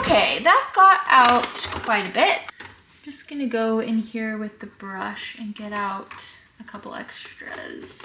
Speaker 1: Okay, that got out quite a bit. Just gonna go in here with the brush and get out a couple extras.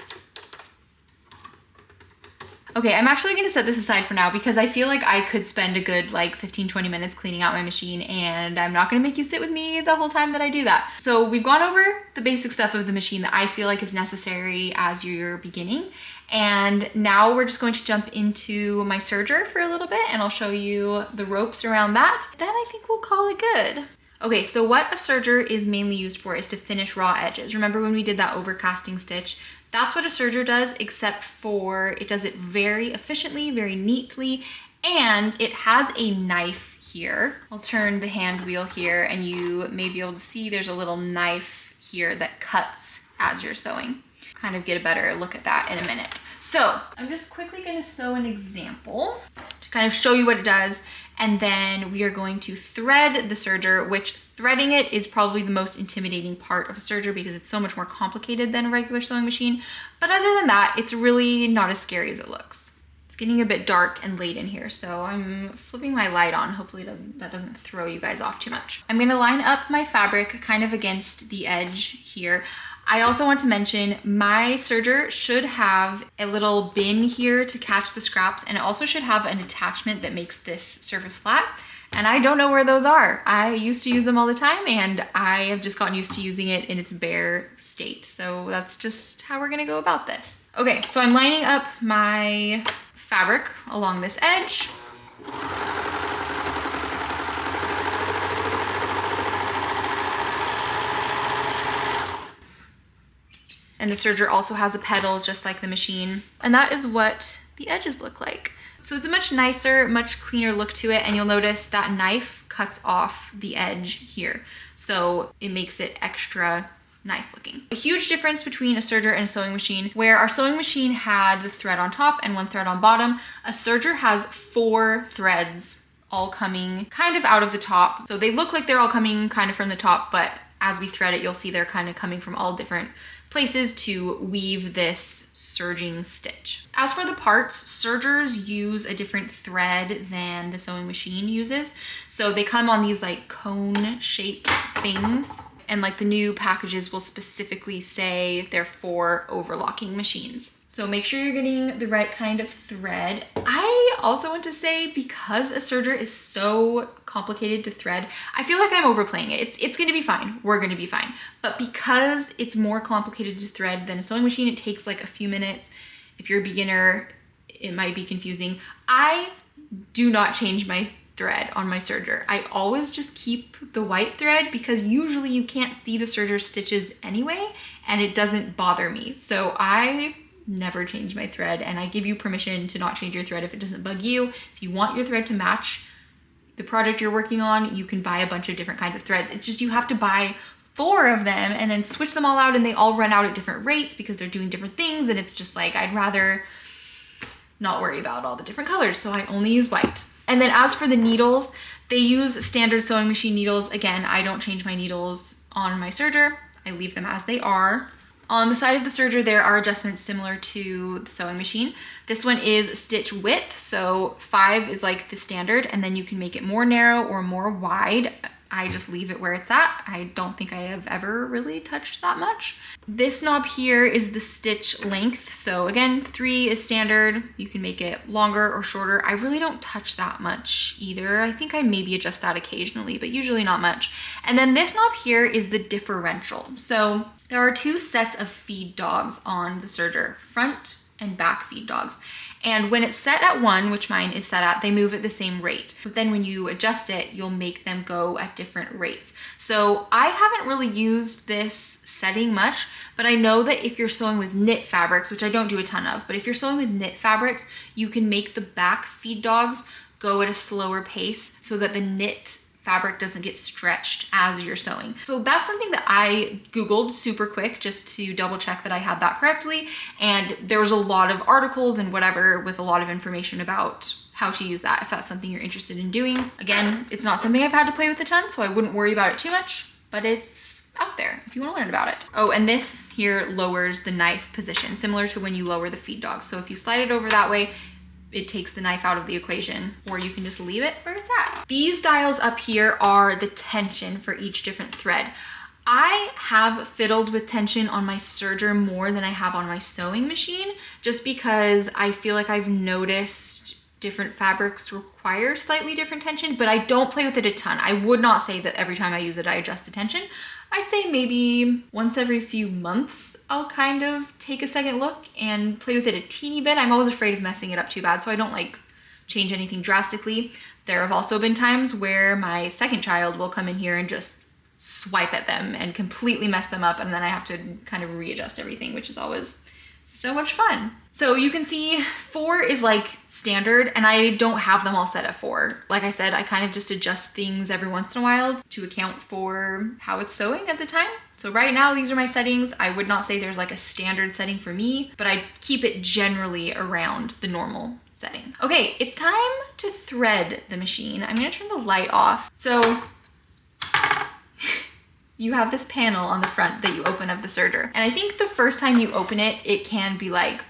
Speaker 1: Okay, I'm actually gonna set this aside for now because I feel like I could spend a good like 15-20 minutes cleaning out my machine, and I'm not gonna make you sit with me the whole time that I do that. So we've gone over the basic stuff of the machine that I feel like is necessary as you're beginning. And now we're just going to jump into my serger for a little bit and I'll show you the ropes around that. Then I think we'll call it good. Okay, so what a serger is mainly used for is to finish raw edges. Remember when we did that overcasting stitch? That's what a serger does, except for it does it very efficiently, very neatly, and it has a knife here. I'll turn the hand wheel here and you may be able to see there's a little knife here that cuts as you're sewing. Kind of get a better look at that in a minute. So I'm just quickly gonna sew an example to kind of show you what it does. And then we are going to thread the serger, which threading it is probably the most intimidating part of a serger because it's so much more complicated than a regular sewing machine. But other than that, it's really not as scary as it looks. It's getting a bit dark and late in here, so I'm flipping my light on. Hopefully that doesn't throw you guys off too much. I'm gonna line up my fabric kind of against the edge here. I also want to mention my serger should have a little bin here to catch the scraps, and it also should have an attachment that makes this surface flat. And I don't know where those are. I used to use them all the time, and I have just gotten used to using it in its bare state. So that's just how we're gonna go about this. Okay, so I'm lining up my fabric along this edge. And the serger also has a pedal just like the machine. And that is what the edges look like. So it's a much nicer, much cleaner look to it. And you'll notice that knife cuts off the edge here. So it makes it extra nice looking. A huge difference between a serger and a sewing machine, where our sewing machine had the thread on top and one thread on bottom, a serger has 4 threads all coming kind of out of the top. So they look like they're all coming kind of from the top, but as we thread it, you'll see they're kind of coming from all different places to weave this serging stitch. As for the parts, sergers use a different thread than the sewing machine uses. So they come on these like cone shaped things, and like the new packages will specifically say they're for overlocking machines. So make sure you're getting the right kind of thread. I also want to say, because a serger is so complicated to thread, I feel like I'm overplaying it. It's gonna be fine, we're gonna be fine. But because it's more complicated to thread than a sewing machine, it takes like a few minutes. If you're a beginner, it might be confusing. I do not change my thread on my serger. I always just keep the white thread because usually you can't see the serger stitches anyway, and it doesn't bother me. So I never change my thread, and I give you permission to not change your thread if it doesn't bug you. If you want your thread to match the project you're working on, you can buy a bunch of different kinds of threads. It's just you have to buy 4 of them and then switch them all out, and they all run out at different rates because they're doing different things, and it's just like, I'd rather not worry about all the different colors, so I only use white. And then as for the needles, they use standard sewing machine needles. Again, I don't change my needles on my serger. I leave them as they are. On the side of the serger, there are adjustments similar to the sewing machine. This one is stitch width, so 5 is like the standard, and then you can make it more narrow or more wide. I just leave it where it's at. I don't think I have ever really touched that much. This knob here is the stitch length. So again, 3 is standard. You can make it longer or shorter. I really don't touch that much either. I think I maybe adjust that occasionally, but usually not much. And then this knob here is the differential. So there are 2 sets of feed dogs on the serger, front and back feed dogs. And when it's set at 1, which mine is set at, they move at the same rate. But then when you adjust it, you'll make them go at different rates. So I haven't really used this setting much, but I know that if you're sewing with knit fabrics, which I don't do a ton of, but if you're sewing with knit fabrics, you can make the back feed dogs go at a slower pace so that the knit fabric doesn't get stretched as you're sewing. So that's something that I Googled super quick just to double check that I had that correctly. And there was a lot of articles and whatever with a lot of information about how to use that if that's something you're interested in doing. Again, it's not something I've had to play with a ton, so I wouldn't worry about it too much, but it's out there if you want to learn about it. Oh, and this here lowers the knife position, similar to when you lower the feed dogs. So if you slide it over that way, it takes the knife out of the equation, or you can just leave it where it's at. These dials up here are the tension for each different thread. I have fiddled with tension on my serger more than I have on my sewing machine, just because I feel like I've noticed different fabrics require slightly different tension, but I don't play with it a ton. I would not say that every time I use it, I adjust the tension. I'd say maybe once every few months, I'll kind of take a second look and play with it a teeny bit. I'm always afraid of messing it up too bad, so I don't like change anything drastically. There have also been times where my second child will come in here and just swipe at them and completely mess them up, and then I have to kind of readjust everything, which is always so much fun. So you can see 4 is like standard, and I don't have them all set at 4. Like I said, I kind of just adjust things every once in a while to account for how it's sewing at the time. So right now, these are my settings. I would not say there's like a standard setting for me, but I keep it generally around the normal setting. Okay, it's time to thread the machine. I'm gonna turn the light off. So you have this panel on the front that you open of the serger. And I think the first time you open it, it can be like,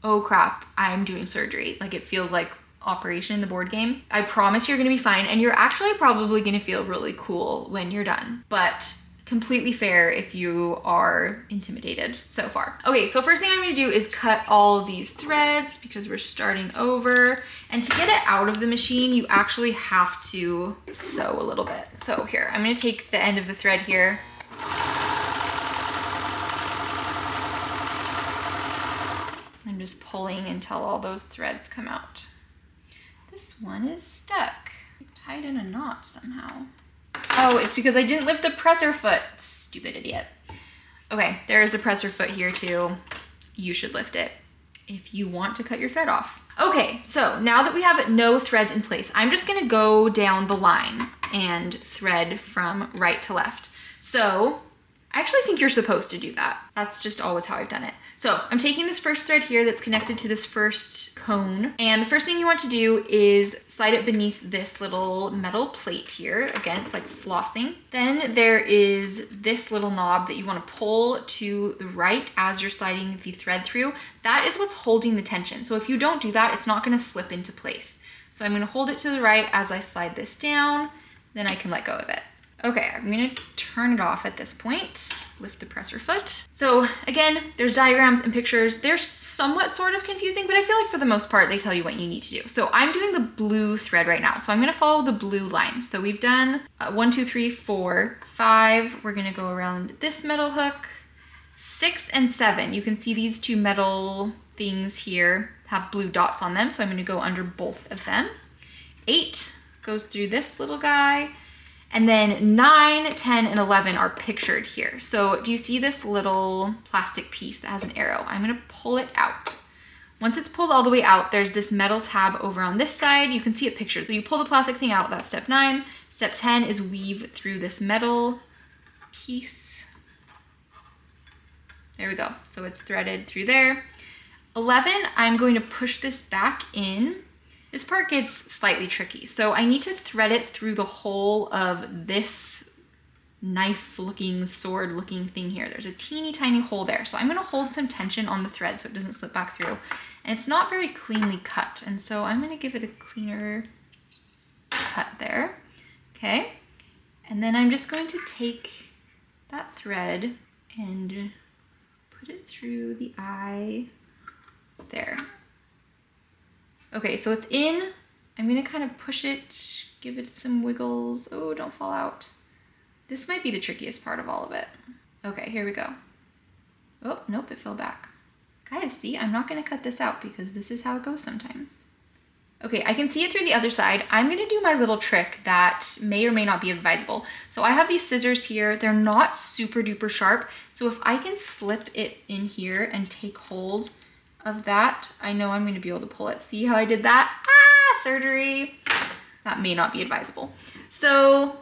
Speaker 1: oh crap, I'm doing surgery. Like it feels like Operation, the board game. I promise you're gonna be fine, and you're actually probably gonna feel really cool when you're done, but completely fair if you are intimidated so far. Okay, so first thing I'm gonna do is cut all of these threads because we're starting over. And to get it out of the machine, you actually have to sew a little bit. So here, I'm gonna take the end of the thread here. I'm just pulling until all those threads come out. This one is stuck. Tied in a knot somehow. Oh, it's because I didn't lift the presser foot. Stupid idiot. Okay, there is a presser foot here too. You should lift it if you want to cut your thread off. Okay, so now that we have no threads in place, I'm just gonna go down the line and thread from right to left. So I actually think you're supposed to do that. That's just always how I've done it. So I'm taking this first thread here that's connected to this first cone. And the first thing you want to do is slide it beneath this little metal plate here. Again, it's like flossing. Then there is this little knob that you want to pull to the right as you're sliding the thread through. That is what's holding the tension. So if you don't do that, it's not going to slip into place. So I'm going to hold it to the right as I slide this down. Then I can let go of it. Okay, I'm gonna turn it off at this point, lift the presser foot. So again, there's diagrams and pictures. They're somewhat sort of confusing, but I feel like for the most part, they tell you what you need to do. So I'm doing the blue thread right now. So I'm gonna follow the blue line. So we've done 1, 2, 3, 4, 5. We're gonna go around this metal hook. 6 and 7, you can see these two metal things here have blue dots on them. So I'm gonna go under both of them. 8 goes through this little guy. And then 9, 10, and 11 are pictured here. So do you see this little plastic piece that has an arrow? I'm gonna pull it out. Once it's pulled all the way out, there's this metal tab over on this side. You can see it pictured. So you pull the plastic thing out, that's step 9. Step 10 is weave through this metal piece. There we go. So it's threaded through there. 11, I'm going to push this back in. This part gets slightly tricky. So I need to thread it through the whole of this knife-looking, sword-looking thing here. There's a teeny tiny hole there. So I'm gonna hold some tension on the thread so it doesn't slip back through. And it's not very cleanly cut. And so I'm gonna give it a cleaner cut there. Okay. And then I'm just going to take that thread and put it through the eye there. Okay, so it's in. I'm gonna kind of push it, give it some wiggles. Oh, don't fall out. This might be the trickiest part of all of it. Okay, here we go. Oh, nope, it fell back. Guys, see, I'm not gonna cut this out because this is how it goes sometimes. Okay, I can see it through the other side. I'm gonna do my little trick that may or may not be advisable. So I have these scissors here. They're not super duper sharp. So if I can slip it in here and take hold of that, I know I'm going to be able to pull it. See how I did that? Ah, surgery. That may not be advisable. So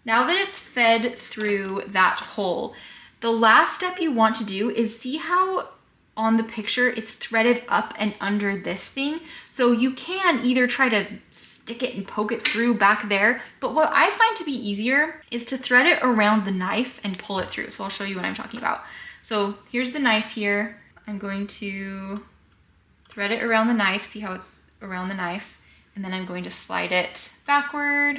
Speaker 1: now that it's fed through that hole, the last step you want to do is see how on the picture it's threaded up and under this thing. So you can either try to stick it and poke it through back there, but what I find to be easier is to thread it around the knife and pull it through. So I'll show you what I'm talking about. So here's the knife here. I'm going to thread it around the knife, see how it's around the knife, and then I'm going to slide it backward,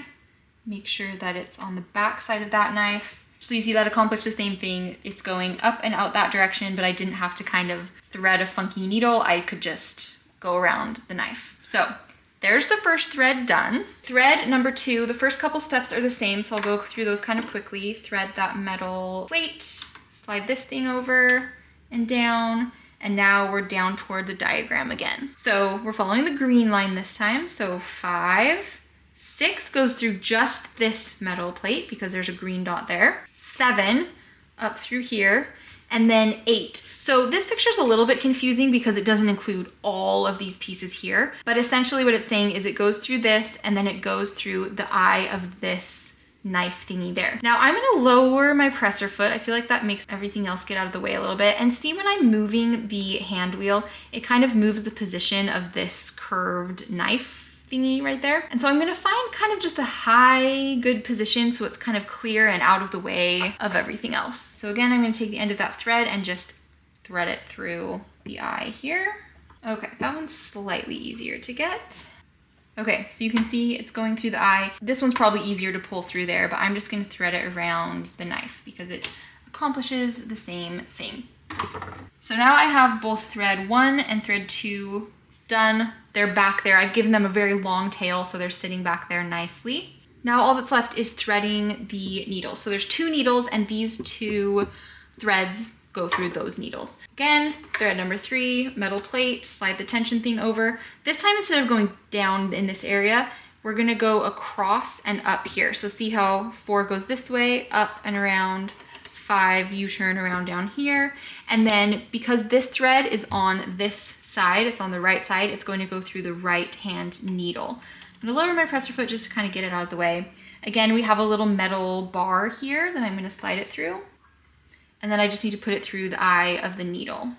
Speaker 1: make sure that it's on the back side of that knife. So you see that accomplished the same thing. It's going up and out that direction, but I didn't have to kind of thread a funky needle. I could just go around the knife. So there's the first thread done. Thread number 2, the first couple steps are the same, so I'll go through those kind of quickly. Thread that metal plate, slide this thing over and down, and now we're down toward the diagram again. So we're following the green line this time. So 5, 6 goes through just this metal plate because there's a green dot there. 7 up through here, and then 8. So this picture's a little bit confusing because it doesn't include all of these pieces here, but essentially what it's saying is it goes through this and then it goes through the eye of this knife thingy there. Now I'm gonna lower my presser foot. I feel like that makes everything else get out of the way a little bit. And see, when I'm moving the hand wheel, it kind of moves the position of this curved knife thingy right there. And so I'm gonna find kind of just a high, good position so it's kind of clear and out of the way of everything else. So again, I'm gonna take the end of that thread and just thread it through the eye here. Okay, that one's slightly easier to get. Okay, so you can see it's going through the eye. This one's probably easier to pull through there, but I'm just gonna thread it around the knife because it accomplishes the same thing. So now I have both thread 1 and thread 2 done. They're back there. I've given them a very long tail, so they're sitting back there nicely. Now all that's left is threading the needles. So there's 2 needles, and these 2 threads go through those needles. Again, thread number 3, metal plate, slide the tension thing over. This time, instead of going down in this area, we're gonna go across and up here. So see how 4 goes this way, up and around, 5 U-turn around down here. And then because this thread is on this side, it's on the right side, it's going to go through the right hand needle. I'm gonna lower my presser foot just to kind of get it out of the way. Again, we have a little metal bar here that I'm gonna slide it through. And then I just need to put it through the eye of the needle.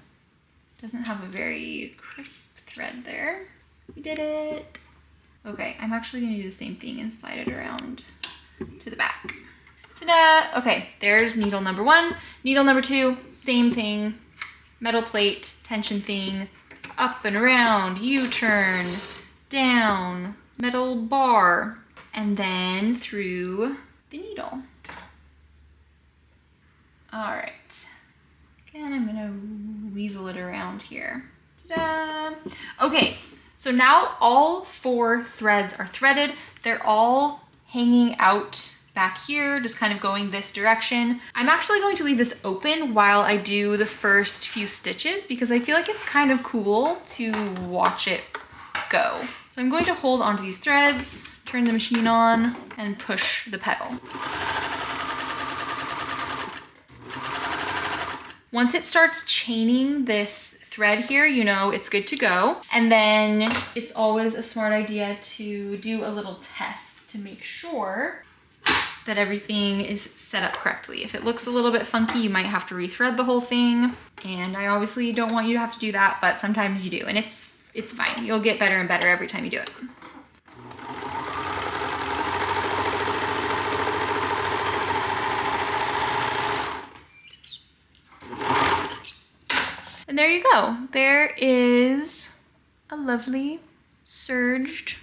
Speaker 1: Doesn't have a very crisp thread there. We did it. Okay, I'm actually gonna do the same thing and slide it around to the back. Ta-da! Okay, there's needle number 1. Needle number 2, same thing. Metal plate, tension thing, up and around, U-turn, down, metal bar, and then through the needle. All right, again, I'm gonna weasel it around here. Ta-da! Okay, so now all 4 threads are threaded. They're all hanging out back here, just kind of going this direction. I'm actually going to leave this open while I do the first few stitches because I feel like it's kind of cool to watch it go. So I'm going to hold onto these threads, turn the machine on, and push the pedal. Once it starts chaining this thread here, you know it's good to go. And then it's always a smart idea to do a little test to make sure that everything is set up correctly. If it looks a little bit funky, you might have to rethread the whole thing. And I obviously don't want you to have to do that, but sometimes you do, and it's fine. You'll get better and better every time you do it. And there you go. There is a lovely serged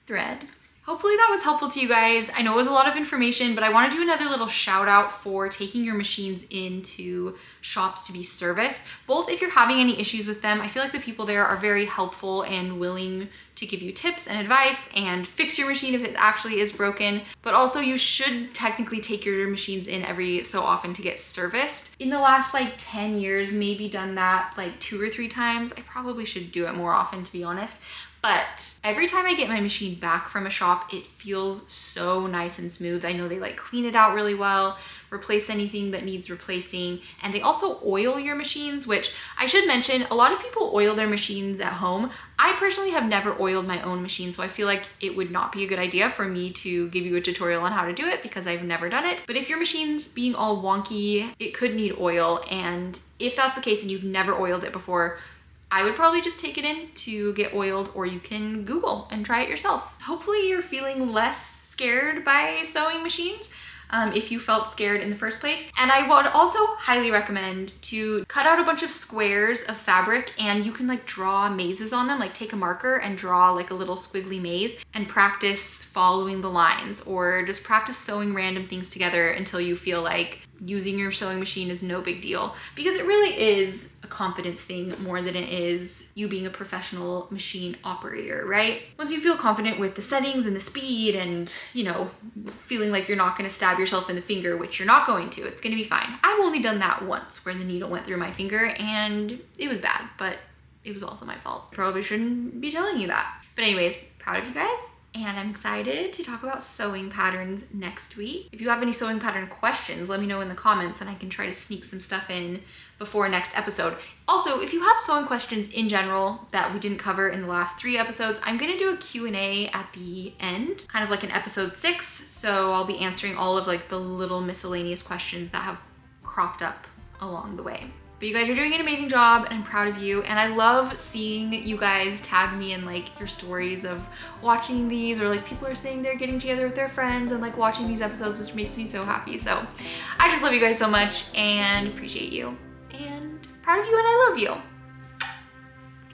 Speaker 1: thread. Hopefully that was helpful to you guys. I know it was a lot of information, but I want to do another little shout out for taking your machines into shops to be serviced. Both if you're having any issues with them, I feel like the people there are very helpful and willing to give you tips and advice and fix your machine if it actually is broken. But also you should technically take your machines in every so often to get serviced. In the last like 10 years, maybe done that like 2 or 3 times. I probably should do it more often, to be honest. But every time I get my machine back from a shop, it feels so nice and smooth. I know they like clean it out really well, replace anything that needs replacing, and they also oil your machines, which I should mention, a lot of people oil their machines at home. I personally have never oiled my own machine, so I feel like it would not be a good idea for me to give you a tutorial on how to do it because I've never done it. But if your machine's being all wonky, it could need oil, and if that's the case and you've never oiled it before, I would probably just take it in to get oiled, or you can Google and try it yourself. Hopefully you're feeling less scared by sewing machines if you felt scared in the first place. And I would also highly recommend to cut out a bunch of squares of fabric, and you can like draw mazes on them, like take a marker and draw like a little squiggly maze and practice following the lines, or just practice sewing random things together until you feel like using your sewing machine is no big deal, because it really is a confidence thing more than it is you being a professional machine operator, right? Once you feel confident with the settings and the speed and, you know, feeling like you're not going to stab yourself in the finger, which you're not going to, it's going to be fine. I've only done that once where the needle went through my finger and it was bad, but it was also my fault. Probably shouldn't be telling you that. But anyways, proud of you guys. And I'm excited to talk about sewing patterns next week. If you have any sewing pattern questions, let me know in the comments and I can try to sneak some stuff in before next episode. Also, if you have sewing questions in general that we didn't cover in the last 3 episodes, I'm gonna do a Q&A at the end, kind of like an episode 6. So I'll be answering all of like the little miscellaneous questions that have cropped up along the way. But you guys are doing an amazing job and I'm proud of you. And I love seeing you guys tag me in like your stories of watching these, or like people are saying they're getting together with their friends and like watching these episodes, which makes me so happy. So I just love you guys so much and appreciate you and proud of you and I love you.